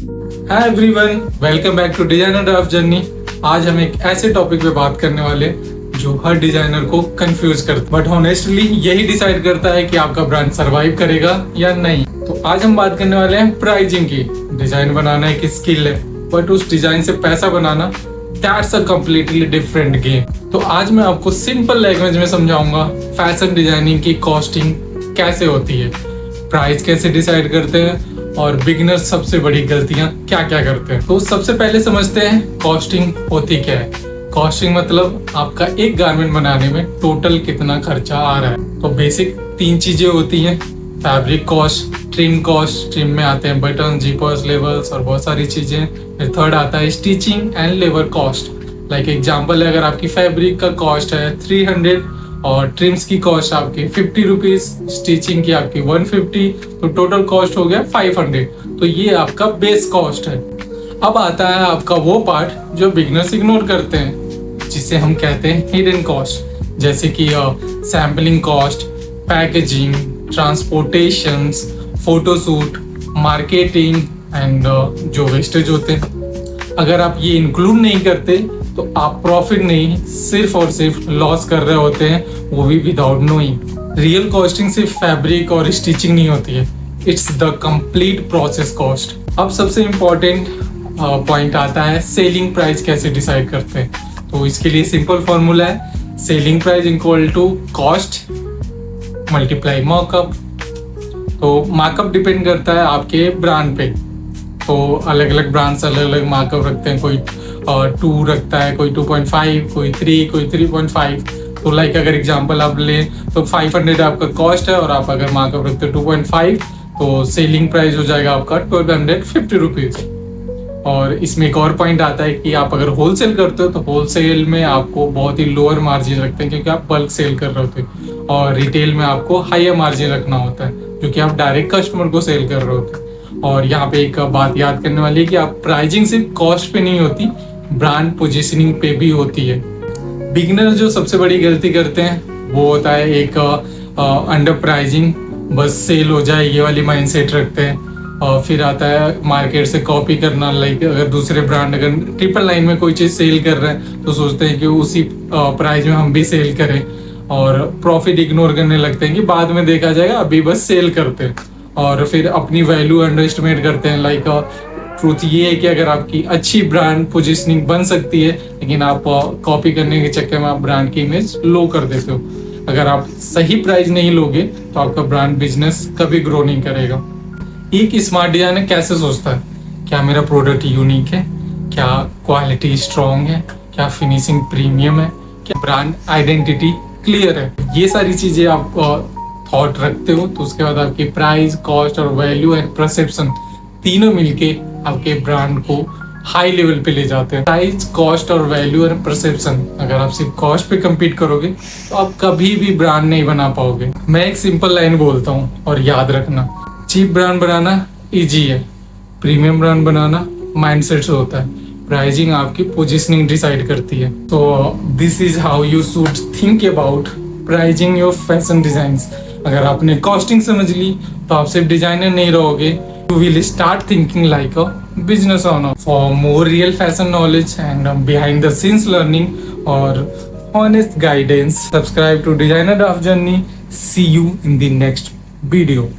Hi everyone, welcome back to designer draft journey. आज हम एक ऐसे टॉपिक पे बात करने वाले हैं जो हर डिजाइनर को कंफ्यूज करता है, बट ऑनेस्टली यही डिसाइड करता है कि आपका ब्रांड सरवाइव करेगा या नहीं। तो आज हम बात करने वाले हैं प्राइसिंग की। डिजाइन बनाना एक स्किल है, बट उस डिजाइन से पैसा बनाना that's a completely different game. तो आज मैं आपको सिंपल लैंग्वेज में समझाऊंगा फैशन डिजाइनिंग की कॉस्टिंग कैसे होती है, प्राइस कैसे डिसाइड करते हैं और बिगिनर्स सबसे बड़ी गलतियां क्या क्या करते हैं। तो सबसे पहले समझते हैं कॉस्टिंग होती क्या है। कॉस्टिंग मतलब आपका एक गारमेंट बनाने में टोटल कितना खर्चा आ रहा है। तो बेसिक 3 चीजें होती हैं, fabric cost, trim cost, trim में आते हैं बटन, जीपर्स, लेवल्स और बहुत सारी चीजें। फिर थर्ड आता है stitching and labour cost. Like example है, अगर आपकी फैब्रिक का कॉस्ट है 300 और ट्रिम्स की कॉस्ट आपकी 50 रुपीज, स्टिचिंग की आपकी 150, तो टोटल कॉस्ट हो गया 500। तो ये आपका बेस कॉस्ट है। अब आता है आपका वो पार्ट जो बिगनर्स इग्नोर करते हैं, जिसे हम कहते हैं हिडन कॉस्ट, जैसे कि sampling cost, packaging, transportation, photoshoot, marketing and जो वेस्टेज होते हैं। अगर आप ये इंक्लूड नहीं करते तो आप प्रॉफिट नहीं, सिर्फ और सिर्फ लॉस कर रहे होते हैं, वो भी विदाउट नोइंग। रियल कॉस्टिंग सिर्फ फैब्रिक और स्टिचिंग नहीं होती है, it's the complete process cost. अब सबसे इम्पोर्टेंट पॉइंट आता है सेलिंग प्राइस कैसे डिसाइड करते हैं। तो इसके लिए सिंपल फॉर्मूला है, selling price equal to cost multiply markup. तो मार्कअप डिपेंड करता है आपके ब्रांड पे। तो अलग अलग ब्रांड्स अलग अलग मार्कअप रखते हैं, कोई 2 रखता है, कोई 2.5, कोई 3, कोई 3.5। तो लाइक अगर एग्जांपल आप लें तो 500 आपका कॉस्ट है और आप अगर मार्कअप रखते हो 2.5, तो सेलिंग प्राइस हो जाएगा आपका 1250 रुपीज। और इसमें एक और पॉइंट आता है कि आप अगर होलसेल करते हो तो होलसेल में आपको बहुत ही लोअर मार्जिन रखते हैं, क्योंकि आप बल्क सेल कर रहे होते हो, और रिटेल में आपको हायर मार्जिन रखना होता है क्योंकि आप डायरेक्ट कस्टमर को सेल कर रहे होते हैं। और यहाँ पे एक बात याद करने वाली है कि आप प्राइसिंग सिर्फ कॉस्ट पे नहीं होती, ब्रांड पोजीशनिंग पे भी होती है। बिगिनर जो सबसे बड़ी गलती करते हैं वो होता है एक अंडर प्राइसिंग, बस सेल हो जाए ये वाली माइंडसेट रखते हैं। और फिर आता है मार्केट से कॉपी करना, लाइक अगर दूसरे ब्रांड अगर 999 में कोई चीज़ सेल कर रहे हैं तो सोचते हैं कि उसी प्राइस में हम भी सेल करें, और प्रॉफिट इग्नोर करने लगते हैं कि बाद में देखा जाएगा, अभी बस सेल करते हैं। और फिर अपनी वैल्यू अंडर एस्टिमेट करते हैं। लाइक ट्रूथ ये है कि अगर आपकी अच्छी ब्रांड पोजीशनिंग बन सकती है, लेकिन आप कॉपी करने के चक्कर में आप ब्रांड की इमेज लो कर देते हो। अगर आप सही प्राइस नहीं लोगे तो आपका ब्रांड बिजनेस कभी ग्रो नहीं करेगा। एक स्मार्ट डिजाइनर कैसे सोचता है, क्या मेरा प्रोडक्ट यूनिक है, क्या क्वालिटी स्ट्रॉन्ग है, क्या फिनिशिंग प्रीमियम है, क्या ब्रांड आइडेंटिटी क्लियर है। ये सारी चीजें आप थॉट रखते हो तो उसके बाद आपकी प्राइस, कॉस्ट और वैल्यू एंड परसेप्शन तीनों मिलके आपके ब्रांड को हाई लेवल पे ले जाते हैं। प्राइस, कॉस्ट और वैल्यू एंड परसेप्शन, अगर आप सिर्फ कॉस्ट पे compete करोगे तो आप कभी भी ब्रांड नहीं बना पाओगे। मैं एक सिंपल लाइन बोलता हूँ और याद रखना, चीप ब्रांड बनाना इजी है, प्रीमियम ब्रांड बनाना माइंडसेट से होता है, प्राइसिंग आपकी पोजीशनिंग डिसाइड करती है। तो this is how you should think about pricing your fashion designs. अगर आपने कॉस्टिंग समझ ली तो आप सिर्फ डिजाइनर नहीं रहोगे, you will start thinking like a business owner. For more real fashion knowledge and behind the scenes learning और honest guidance, subscribe to Designer Draft Journey. See you in the next video.